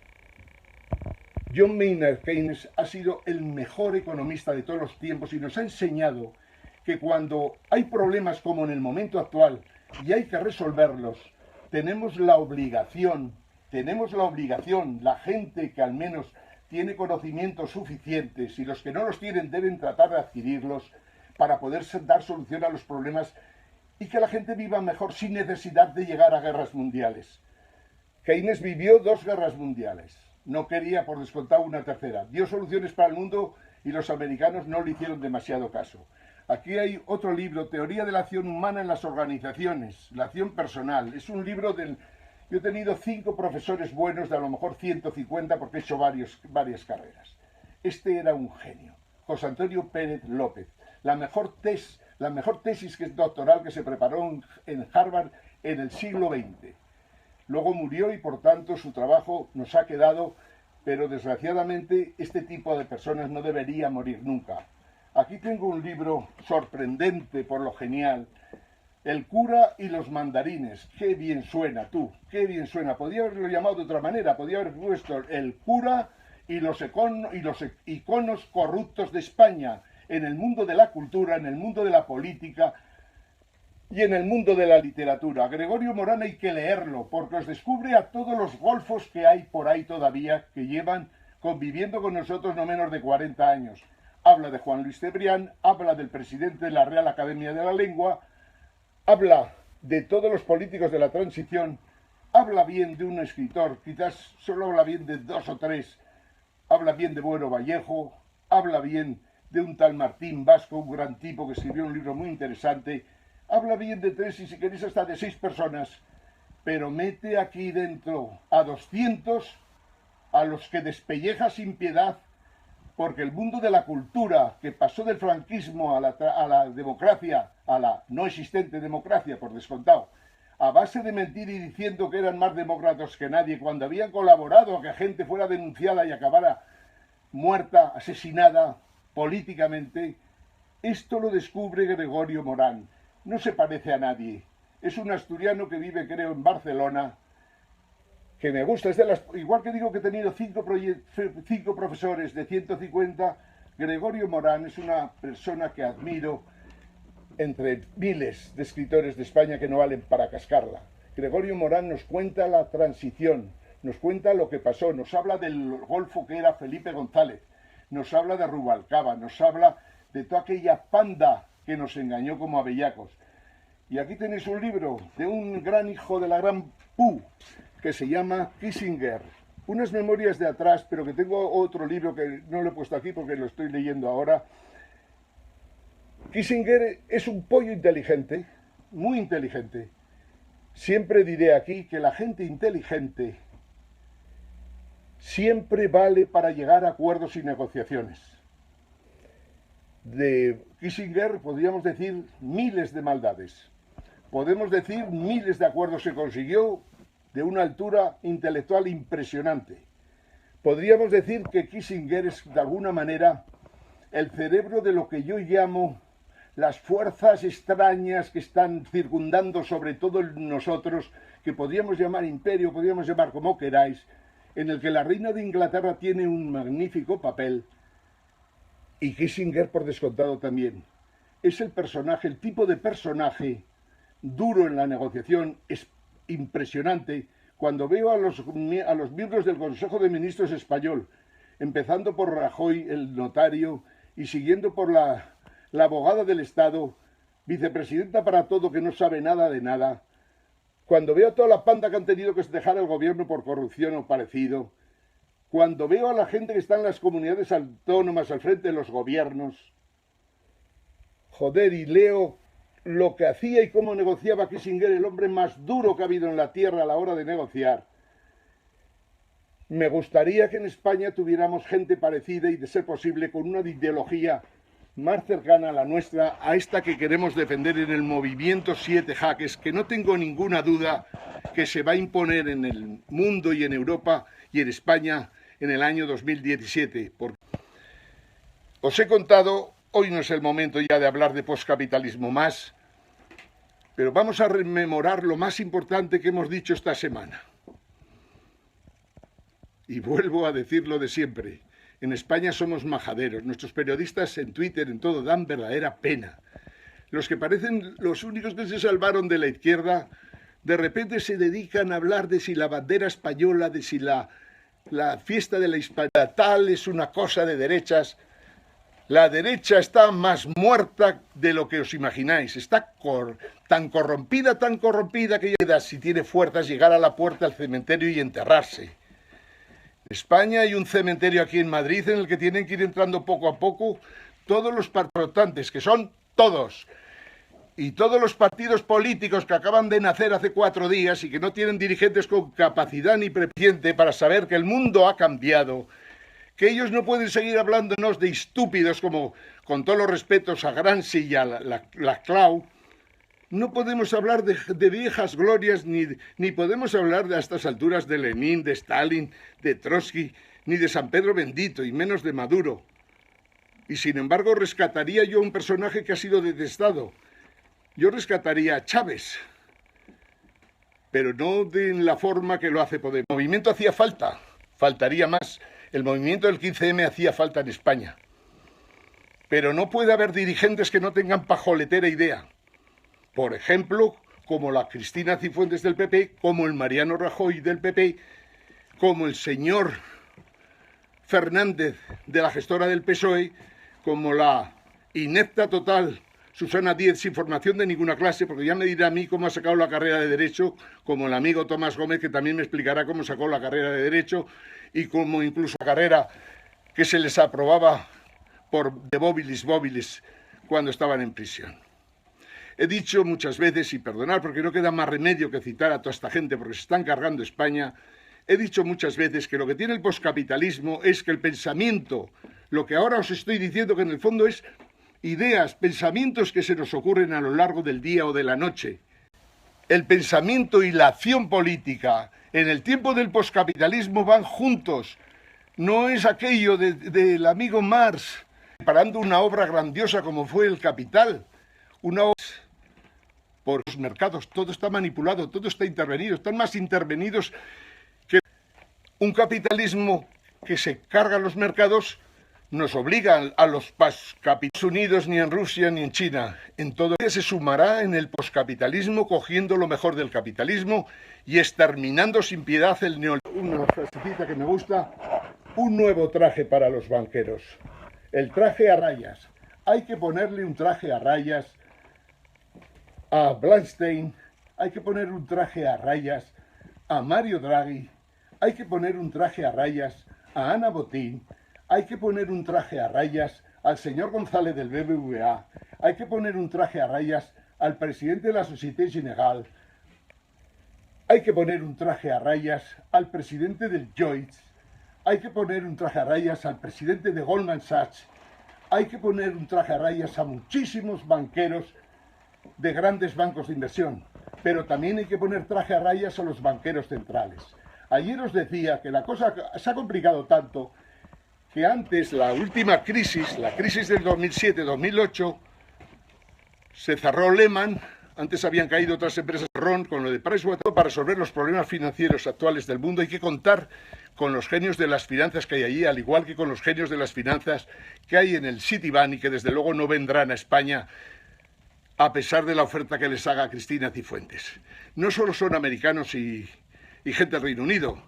John Maynard Keynes ha sido el mejor economista de todos los tiempos y nos ha enseñado que cuando hay problemas como en el momento actual y hay que resolverlos, tenemos la obligación, la gente que al menos tiene conocimientos suficientes y los que no los tienen deben tratar de adquirirlos para poder dar solución a los problemas y que la gente viva mejor sin necesidad de llegar a guerras mundiales. Keynes vivió 2 guerras mundiales. No quería, por descontado, una tercera. Dio soluciones para el mundo y los americanos no le hicieron demasiado caso. Aquí hay otro libro, Teoría de la acción humana en las organizaciones, la acción personal. Es un libro del... Yo he tenido 5 profesores buenos, de a lo mejor 150, porque he hecho varias carreras. Este era un genio. José Antonio Pérez López. La mejor tesis que es doctoral que se preparó en Harvard en el siglo XX. Luego murió y por tanto su trabajo nos ha quedado, pero desgraciadamente este tipo de personas no debería morir nunca. Aquí tengo un libro sorprendente por lo genial, El cura y los mandarines. Qué bien suena, tú, qué bien suena. Podría haberlo llamado de otra manera, podría haber puesto El cura y los iconos corruptos de España en el mundo de la cultura, en el mundo de la política y en el mundo de la literatura. Gregorio Morán hay que leerlo, porque os descubre a todos los golfos que hay por ahí todavía, que llevan conviviendo con nosotros no menos de 40 años. Habla de Juan Luis Cebrián, habla del presidente de la Real Academia de la Lengua, habla de todos los políticos de la transición, habla bien de un escritor, quizás solo habla bien de 2 o 3, habla bien de Bueno Vallejo, habla bien de un tal Martín Vasco, un gran tipo que escribió un libro muy interesante, habla bien de 3 y si queréis hasta de 6 personas, pero mete aquí dentro a 200 a los que despelleja sin piedad, porque el mundo de la cultura, que pasó del franquismo a la democracia, a la no existente democracia, por descontado, a base de mentir y diciendo que eran más demócratas que nadie, cuando habían colaborado a que gente fuera denunciada y acabara muerta, asesinada políticamente, esto lo descubre Gregorio Morán. No se parece a nadie. Es un asturiano que vive, creo, en Barcelona, que me gusta. Igual que digo que he tenido 5 profesores de 150, Gregorio Morán es una persona que admiro entre miles de escritores de España que no valen para cascarla. Gregorio Morán nos cuenta la transición, nos cuenta lo que pasó, nos habla del golfo que era Felipe González, nos habla de Rubalcaba, nos habla de toda aquella panda que nos engañó como a bellacos. Y aquí tenéis un libro de un gran hijo de la gran Pu, que se llama Kissinger. Unas memorias de atrás, pero que tengo otro libro que no lo he puesto aquí porque lo estoy leyendo ahora. Kissinger es un pollo inteligente, muy inteligente. Siempre diré aquí que la gente inteligente siempre vale para llegar a acuerdos y negociaciones. De Kissinger podríamos decir miles de maldades. Podemos decir miles de acuerdos que consiguió de una altura intelectual impresionante. Podríamos decir que Kissinger es de alguna manera el cerebro de lo que yo llamo las fuerzas extrañas que están circundando sobre todo nosotros, que podríamos llamar imperio, podríamos llamar como queráis, en el que la reina de Inglaterra tiene un magnífico papel, y Kissinger por descontado también. Es el personaje, el tipo de personaje duro en la negociación, es impresionante. Cuando veo a los miembros del Consejo de Ministros español, empezando por Rajoy, el notario, y siguiendo por la la abogada del Estado, vicepresidenta para todo que no sabe nada de nada, cuando veo toda la panda que han tenido que dejar el gobierno por corrupción o parecido, cuando veo a la gente que está en las comunidades autónomas al frente de los gobiernos, joder, y leo lo que hacía y cómo negociaba Kissinger, el hombre más duro que ha habido en la tierra a la hora de negociar, me gustaría que en España tuviéramos gente parecida y, de ser posible, con una ideología más cercana a la nuestra, a esta que queremos defender en el movimiento 7 Jaques, que no tengo ninguna duda que se va a imponer en el mundo y en Europa y en España en el año 2017. Porque os he contado, hoy no es el momento ya de hablar de poscapitalismo más, pero vamos a rememorar lo más importante que hemos dicho esta semana. Y vuelvo a decirlo de siempre. En España somos majaderos. Nuestros periodistas en Twitter, en todo, dan verdadera pena. Los que parecen los únicos que se salvaron de la izquierda, de repente se dedican a hablar de si la bandera española, de si la fiesta de la hispanidad tal es una cosa de derechas. La derecha está más muerta de lo que os imagináis. Está tan corrompida que ya, si tiene fuerzas, llegar a la puerta del cementerio y enterrarse. En España hay un cementerio aquí en Madrid en el que tienen que ir entrando poco a poco todos los participantes, que son todos, y todos los partidos políticos que acaban de nacer hace 4 días y que no tienen dirigentes con capacidad ni presciente para saber que el mundo ha cambiado, que ellos no pueden seguir hablándonos de estúpidos como, con todos los respetos a Gramsci y a la Clau. No podemos hablar de viejas glorias, ni podemos hablar a estas alturas de Lenin, de Stalin, de Trotsky, ni de San Pedro Bendito, y menos de Maduro. Y sin embargo rescataría yo a un personaje que ha sido detestado. Yo rescataría a Chávez, pero no de la forma que lo hace Podemos. El movimiento hacía falta, faltaría más. El movimiento del 15M hacía falta en España. Pero no puede haber dirigentes que no tengan pajoletera idea. Por ejemplo, como la Cristina Cifuentes del PP, como el Mariano Rajoy del PP, como el señor Fernández de la gestora del PSOE, como la inepta total Susana Díez sin formación de ninguna clase, porque ya me dirá a mí cómo ha sacado la carrera de Derecho, como el amigo Tomás Gómez, que también me explicará cómo sacó la carrera de Derecho, y como incluso la carrera que se les aprobaba de Bóbilis cuando estaban en prisión. He dicho muchas veces, y perdonad porque no queda más remedio que citar a toda esta gente porque se están cargando España, he dicho muchas veces que lo que tiene el poscapitalismo es que el pensamiento, lo que ahora os estoy diciendo que en el fondo es ideas, pensamientos que se nos ocurren a lo largo del día o de la noche. El pensamiento y la acción política en el tiempo del poscapitalismo van juntos. No es aquello del amigo Marx preparando una obra grandiosa como fue El Capital, una obra por los mercados, todo está manipulado, todo está intervenido, están más intervenidos que un capitalismo que se carga los mercados. Nos obliga a los Estados Unidos, ni en Rusia ni en China. En todo ello se sumará en el poscapitalismo, cogiendo lo mejor del capitalismo y exterminando sin piedad el neoliberalismo. Una frasecita que me gusta: un nuevo traje para los banqueros. El traje a rayas. Hay que ponerle un traje a rayas a Bernstein, hay que poner un traje a rayas a Mario Draghi, hay que poner un traje a rayas a Ana Botín, hay que poner un traje a rayas al señor González del BBVA, hay que poner un traje a rayas al presidente de la Société Générale, hay que poner un traje a rayas al presidente del Lloyds, hay que poner un traje a rayas al presidente de Goldman Sachs, hay que poner un traje a rayas a muchísimos banqueros de grandes bancos de inversión, pero también hay que poner traje a rayas a los banqueros centrales. Ayer os decía que la cosa se ha complicado tanto que antes, la última crisis, la crisis del 2007-2008, se cerró Lehman, antes habían caído otras empresas con lo de Pricewaterhouse. Para resolver los problemas financieros actuales del mundo hay que contar con los genios de las finanzas que hay allí, al igual que con los genios de las finanzas que hay en el Citibank y que desde luego no vendrán a España a pesar de la oferta que les haga Cristina Cifuentes. No solo son americanos y gente del Reino Unido.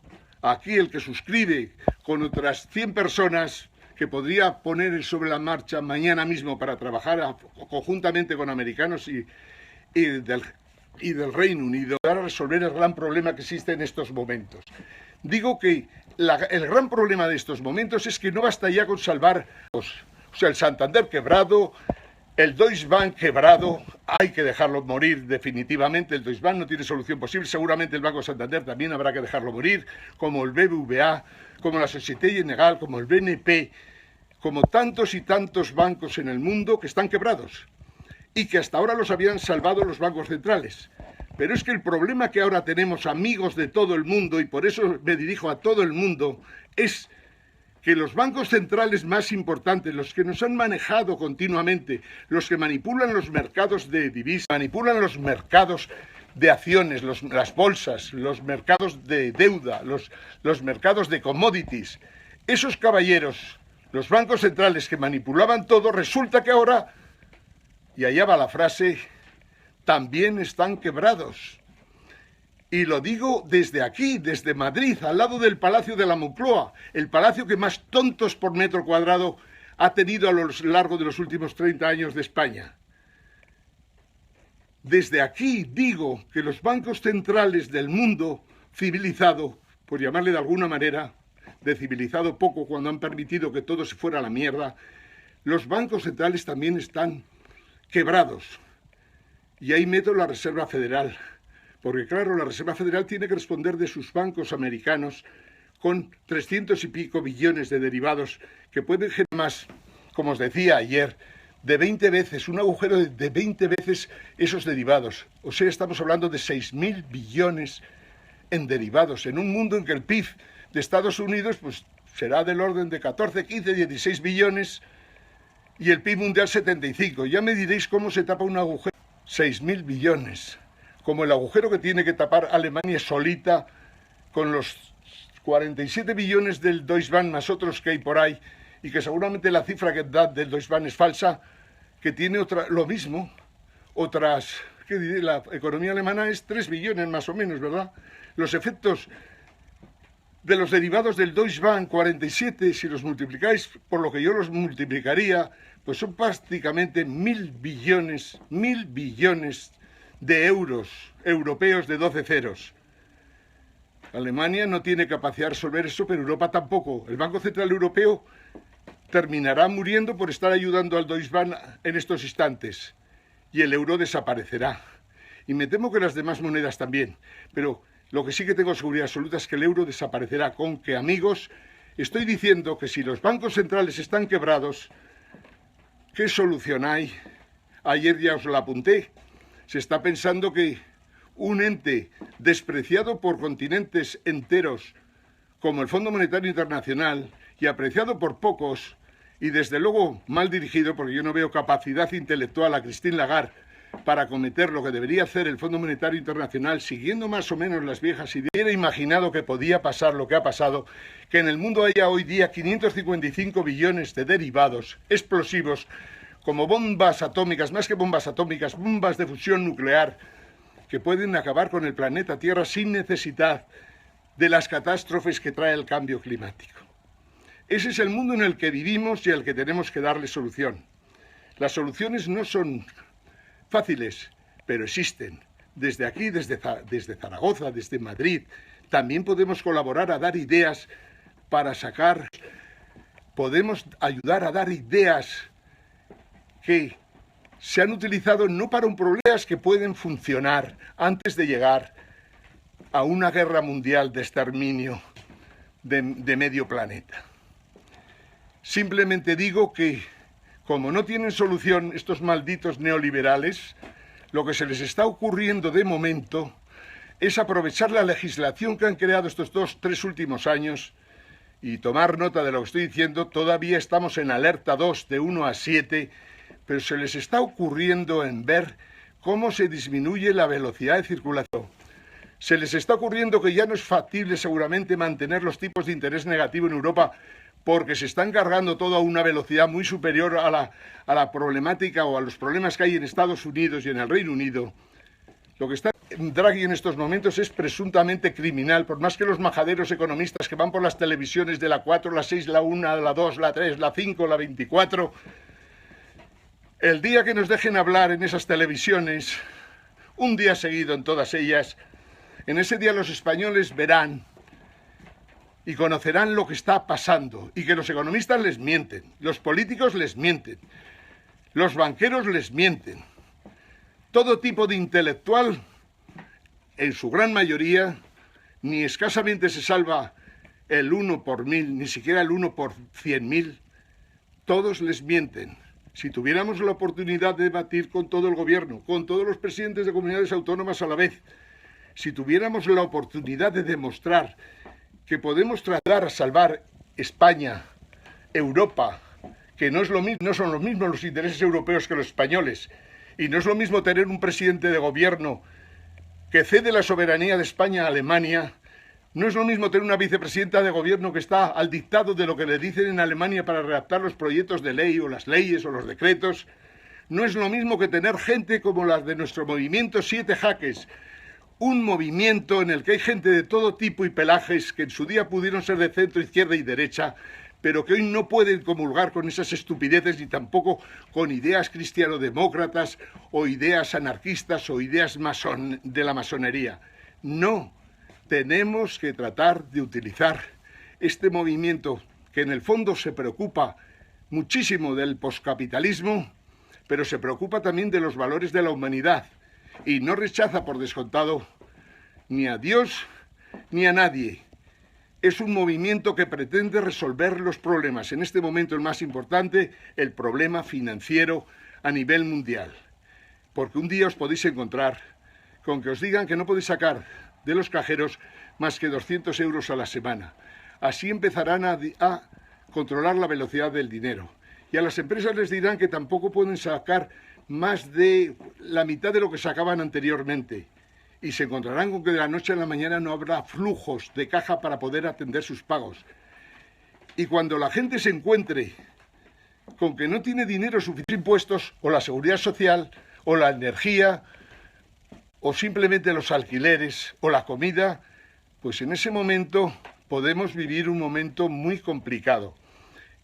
Aquí el que suscribe con otras 100 personas que podría poner sobre la marcha mañana mismo para trabajar conjuntamente con americanos y del Reino Unido para resolver el gran problema que existe en estos momentos. Digo que el gran problema de estos momentos es que no basta ya con salvar, o sea, el Santander quebrado, el Deutsche Bank quebrado, hay que dejarlo morir definitivamente. El Deutsche Bank no tiene solución posible, seguramente el Banco Santander también habrá que dejarlo morir, como el BBVA, como la Société Générale, como el BNP, como tantos y tantos bancos en el mundo que están quebrados y que hasta ahora los habían salvado los bancos centrales. Pero es que el problema que ahora tenemos, amigos de todo el mundo, y por eso me dirijo a todo el mundo, es que los bancos centrales más importantes, los que nos han manejado continuamente, los que manipulan los mercados de divisas, manipulan los mercados de acciones, las bolsas, los mercados de deuda, los mercados de commodities, esos caballeros, los bancos centrales que manipulaban todo, resulta que ahora, y allá va la frase, también están quebrados. Y lo digo desde aquí, desde Madrid, al lado del Palacio de la Moncloa, el palacio que más tontos por metro cuadrado ha tenido a lo largo de los últimos 30 años de España. Desde aquí digo que los bancos centrales del mundo civilizado, por llamarle de alguna manera, de civilizado poco cuando han permitido que todo se fuera a la mierda, los bancos centrales también están quebrados. Y ahí meto la Reserva Federal, porque claro, la Reserva Federal tiene que responder de sus bancos americanos con 300 y pico billones de derivados que pueden generar más, como os decía ayer, de 20 veces, un agujero de 20 veces esos derivados. O sea, estamos hablando de 6.000 billones en derivados, en un mundo en que el PIB de Estados Unidos pues será del orden de 14, 15, 16 billones y el PIB mundial 75. Ya me diréis cómo se tapa un agujero. 6.000 billones, como el agujero que tiene que tapar Alemania solita con los 47 billones del Deutsche Bank más otros que hay por ahí, y que seguramente la cifra que da del Deutsche Bank es falsa, que tiene lo mismo, ¿qué diré? La economía alemana es 3 billones más o menos, ¿verdad? Los efectos de los derivados del Deutsche Bank, 47, si los multiplicáis por lo que yo los multiplicaría, pues son prácticamente 1.000 billones de euros europeos de 12 ceros. Alemania no tiene capacidad de resolver eso, pero Europa tampoco. El Banco Central Europeo terminará muriendo por estar ayudando al Deutsche Bank en estos instantes y el euro desaparecerá. Y me temo que las demás monedas también, pero lo que sí que tengo seguridad absoluta es que el euro desaparecerá, con que, amigos, estoy diciendo que si los bancos centrales están quebrados, ¿qué solución hay? Ayer ya os lo apunté. Se está pensando que un ente despreciado por continentes enteros, como el Fondo Monetario Internacional, y apreciado por pocos, y desde luego mal dirigido, porque yo no veo capacidad intelectual a Christine Lagarde para acometer lo que debería hacer el Fondo Monetario Internacional, siguiendo más o menos las viejas ideas. Hubiera imaginado que podía pasar lo que ha pasado, que en el mundo haya hoy día 555 billones de derivados explosivos, como bombas atómicas, más que bombas atómicas, bombas de fusión nuclear, que pueden acabar con el planeta Tierra sin necesidad de las catástrofes que trae el cambio climático. Ese es el mundo en el que vivimos y al que tenemos que darle solución. Las soluciones no son fáciles, pero existen. Desde aquí, desde Zaragoza, desde Madrid, también podemos colaborar a dar ideas para sacar, podemos ayudar a dar ideas que se han utilizado no para un problema, que pueden funcionar antes de llegar a una guerra mundial de exterminio de medio planeta. Simplemente digo que, como no tienen solución estos malditos neoliberales, lo que se les está ocurriendo de momento es aprovechar la legislación que han creado estos 3 últimos años y tomar nota de lo que estoy diciendo. Todavía estamos en alerta 2 de 1 a 7, pero se les está ocurriendo en ver cómo se disminuye la velocidad de circulación. Se les está ocurriendo que ya no es factible seguramente mantener los tipos de interés negativo en Europa porque se están cargando todo a una velocidad muy superior a la problemática o a los problemas que hay en Estados Unidos y en el Reino Unido. Lo que está Draghi en estos momentos es presuntamente criminal, por más que los majaderos economistas que van por las televisiones de la 4, la 6, la 1, la 2, la 3, la 5, la 24, el día que nos dejen hablar en esas televisiones, un día seguido en todas ellas, en ese día los españoles verán y conocerán lo que está pasando, y que los economistas les mienten, los políticos les mienten, los banqueros les mienten. Todo tipo de intelectual, en su gran mayoría, ni escasamente se salva el 1 por 1000, ni siquiera el 1 por 100.000, todos les mienten. Si tuviéramos la oportunidad de debatir con todo el gobierno, con todos los presidentes de comunidades autónomas a la vez, si tuviéramos la oportunidad de demostrar que podemos tratar a salvar España, Europa, que no son los mismos los intereses europeos que los españoles, y no es lo mismo tener un presidente de gobierno que cede la soberanía de España a Alemania, no es lo mismo tener una vicepresidenta de gobierno que está al dictado de lo que le dicen en Alemania para redactar los proyectos de ley o las leyes o los decretos, no es lo mismo que tener gente como las de nuestro movimiento Siete Jaques, un movimiento en el que hay gente de todo tipo y pelajes que en su día pudieron ser de centro, izquierda y derecha, pero que hoy no pueden comulgar con esas estupideces ni tampoco con ideas cristianodemócratas o ideas anarquistas o ideas de la masonería. No, tenemos que tratar de utilizar este movimiento que en el fondo se preocupa muchísimo del poscapitalismo, pero se preocupa también de los valores de la humanidad y no rechaza por descontado ni a Dios ni a nadie. Es un movimiento que pretende resolver los problemas, en este momento el más importante, el problema financiero a nivel mundial. Porque un día os podéis encontrar con que os digan que no podéis sacar de los cajeros más que 200 euros a la semana. Así empezarán a controlar la velocidad del dinero. Y a las empresas les dirán que tampoco pueden sacar más de la mitad de lo que sacaban anteriormente. Y se encontrarán con que de la noche a la mañana no habrá flujos de caja para poder atender sus pagos. Y cuando la gente se encuentre con que no tiene dinero suficiente, impuestos, o la seguridad social, o la energía, o simplemente los alquileres, o la comida, pues en ese momento podemos vivir un momento muy complicado.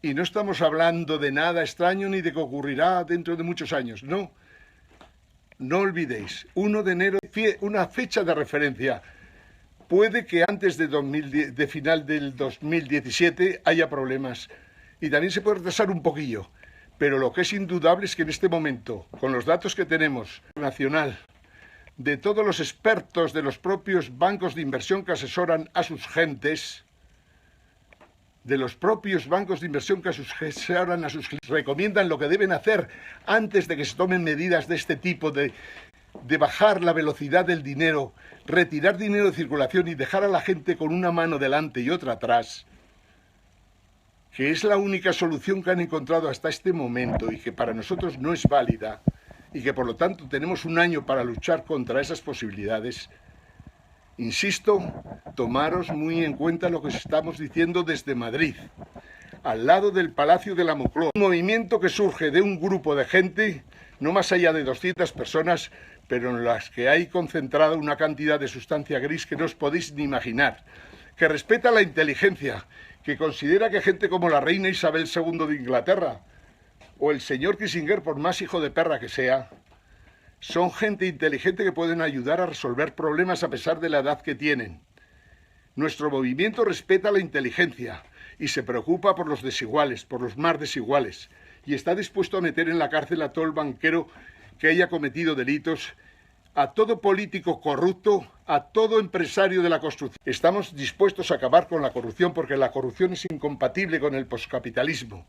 Y no estamos hablando de nada extraño ni de que ocurrirá dentro de muchos años, no. No olvidéis, 1 de enero, una fecha de referencia. Puede que antes de final del 2017 haya problemas y también se puede retrasar un poquillo, pero lo que es indudable es que en este momento, con los datos que tenemos nacional, de todos los expertos de los propios bancos de inversión que asesoran a sus gentes, recomiendan lo que deben hacer antes de que se tomen medidas de este tipo, de bajar la velocidad del dinero, retirar dinero de circulación y dejar a la gente con una mano delante y otra atrás, que es la única solución que han encontrado hasta este momento y que para nosotros no es válida y que por lo tanto tenemos un año para luchar contra esas posibilidades. Insisto, tomaros muy en cuenta lo que os estamos diciendo desde Madrid, al lado del Palacio de la Moncloa. Un movimiento que surge de un grupo de gente, no más allá de 200 personas, pero en las que hay concentrada una cantidad de sustancia gris que no os podéis ni imaginar, que respeta la inteligencia, que considera que gente como la reina Isabel II de Inglaterra o el señor Kissinger, por más hijo de perra que sea, son gente inteligente que pueden ayudar a resolver problemas a pesar de la edad que tienen. Nuestro movimiento respeta la inteligencia y se preocupa por los desiguales, por los más desiguales, y está dispuesto a meter en la cárcel a todo el banquero que haya cometido delitos, a todo político corrupto, a todo empresario de la construcción. Estamos dispuestos a acabar con la corrupción porque la corrupción es incompatible con el poscapitalismo.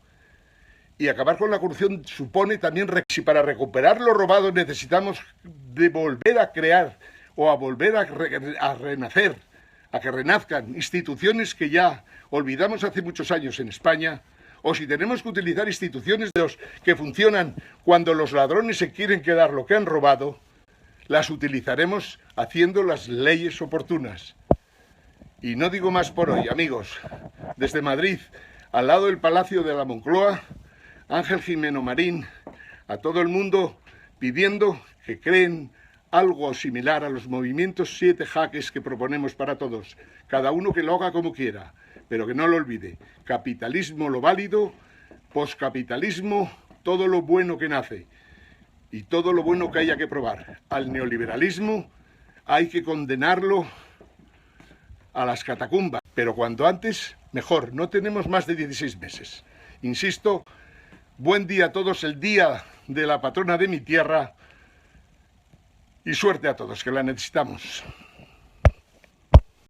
Y acabar con la corrupción supone también, si para recuperar lo robado necesitamos de volver a crear o a volver a renacer, a que renazcan instituciones que ya olvidamos hace muchos años en España, o si tenemos que utilizar instituciones que funcionan cuando los ladrones se quieren quedar lo que han robado, las utilizaremos haciendo las leyes oportunas. Y no digo más por hoy, amigos. Desde Madrid, al lado del Palacio de la Moncloa, Ángel Gimeno Marín, a todo el mundo pidiendo que creen algo similar a los movimientos 7 jaques que proponemos para todos, cada uno que lo haga como quiera, pero que no lo olvide. Capitalismo lo válido, poscapitalismo todo lo bueno que nace y todo lo bueno que haya que probar. Al neoliberalismo hay que condenarlo a las catacumbas, pero cuanto antes mejor. No tenemos más de 16 meses. Insisto, buen día a todos, el día de la patrona de mi tierra, y suerte a todos, que la necesitamos.